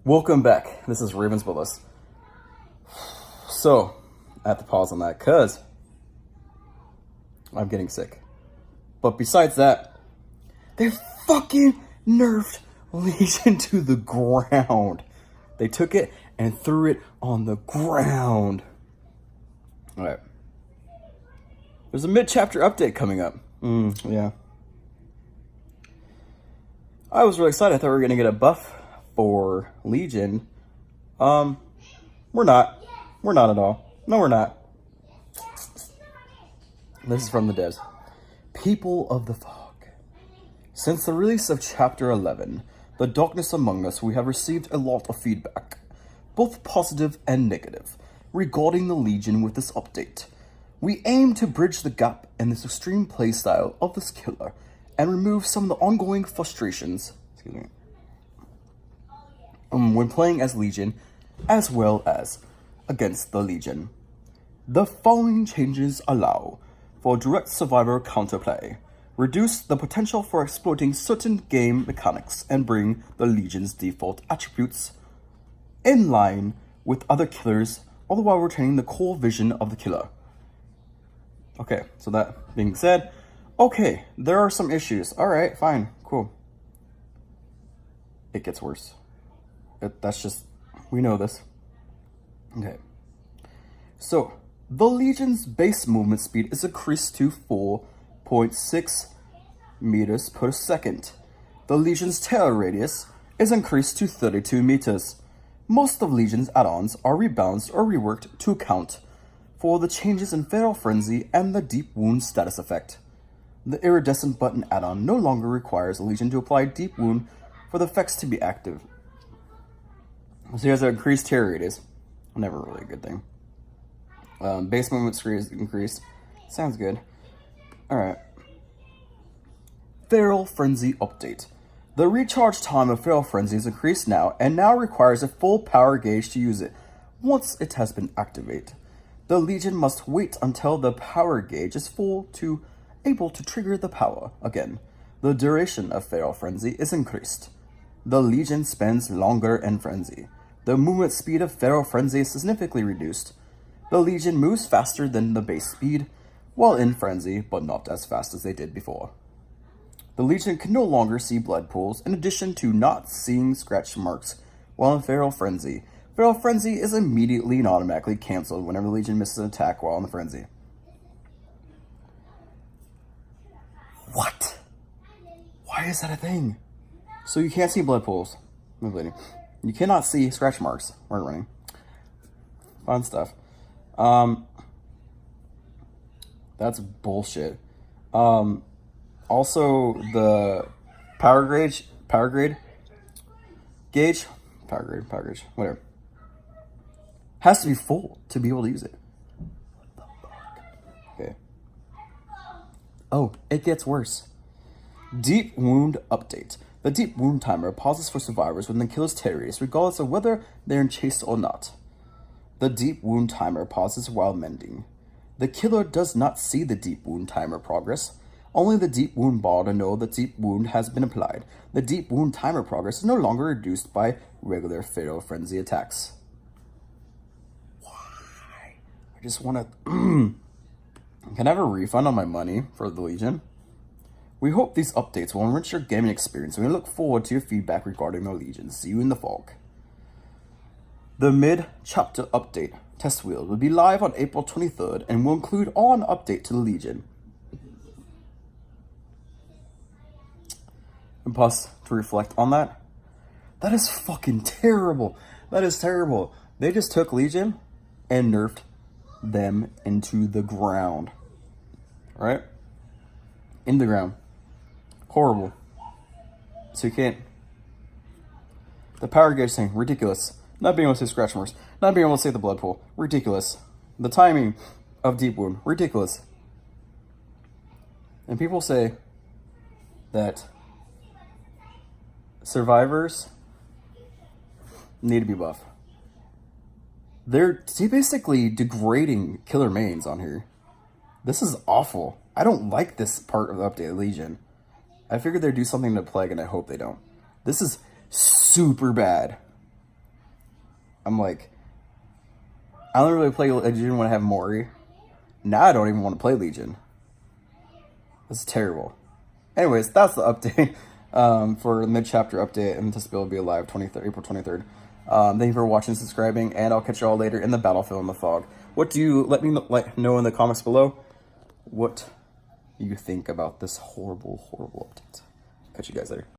Welcome back. This is Ravens Willis. So, I have to pause on that because I'm getting sick. But besides that, they fucking nerfed Legion to the ground. They took it and threw it on the ground. Alright. There's a mid-chapter update coming up. Yeah. I was really excited. I thought we were going to get a buff for Legion. We're not. We're not at all. No, we're not. This is from the devs. People of the Fog. Since the release of Chapter 11, The Darkness Among Us, we have received a lot of feedback, both positive and negative, regarding the Legion with this update. We aim to bridge the gap in this extreme playstyle of this killer and remove some of the ongoing frustrations when playing as Legion, as well as against the Legion. The following changes allow for direct survivor counterplay, reduce the potential for exploiting certain game mechanics, and bring the Legion's default attributes in line with other killers, all the while retaining the core vision of the killer. Okay, so that being said, okay, there are some issues. Alright, fine, cool. It gets worse. That's just, we know this. Okay. So, the Legion's base movement speed is increased to 4.6 meters per second. The Legion's tail radius is increased to 32 meters. Most of Legion's add-ons are rebalanced or reworked to account for the changes in Fatal Frenzy and the Deep Wound status effect. The Iridescent Button add-on no longer requires a Legion to apply Deep Wound for the effects to be active. So he has an increased tear radius. Never really a good thing. Base movement speed is increased. Sounds good. Alright. Feral Frenzy update. The recharge time of Feral Frenzy is increased now and now requires a full power gauge to use it once it has been activated. The Legion must wait until the power gauge is full to able to trigger the power again. The duration of Feral Frenzy is increased. The Legion spends longer in Frenzy. The movement speed of Feral Frenzy is significantly reduced. The Legion moves faster than the base speed while in Frenzy, but not as fast as they did before. The Legion can no longer see blood pools, in addition to not seeing scratch marks while in Feral Frenzy. Feral Frenzy is immediately and automatically cancelled whenever the Legion misses an attack while in the Frenzy. What? Why is that a thing? So you can't see blood pools. No bleeding. You cannot see scratch marks while running. Fun stuff. That's bullshit. Also, the power gauge, whatever, has to be full to be able to use it. What the fuck? Okay. Oh, it gets worse. Deep Wound update. The Deep Wound timer pauses for survivors when the killer's tear radius, regardless of whether they're in chase or not. The Deep Wound timer pauses while mending. The killer does not see the Deep Wound timer progress. Only the Deep Wound bar to know that Deep Wound has been applied. The Deep Wound timer progress is no longer reduced by regular Fatal Frenzy attacks. Why? I just want to... Can I have a refund on my money for the Legion? We hope these updates will enrich your gaming experience, and we look forward to your feedback regarding the Legion. See you in the fog. The mid-chapter update test wheel will be live on April 23rd and will include an update to the Legion. And pause to reflect on that. That is fucking terrible. That is terrible. They just took Legion and nerfed them into the ground. Right? In the ground. Horrible. So you can't... The power gauge thing, ridiculous. Not being able to see scratch marks. Not being able to see the blood pool. Ridiculous. The timing of Deep Wound. Ridiculous. And people say that survivors need to be buffed. They're basically degrading killer mains on here. This is awful. I don't like this part of the updated Legion. I figured they'd do something to Plague, and I hope they don't. This is super bad. I'm like, I don't really play Legion when I have Mori. Now I don't even want to play Legion. This is terrible. Anyways, that's the update for the mid-chapter update, and this will be live April 23rd. Thank you for watching and subscribing, and I'll catch you all later in the Battlefield in the Fog. What do you, let me know in the comments below what you think about this horrible, horrible update. Catch you guys later.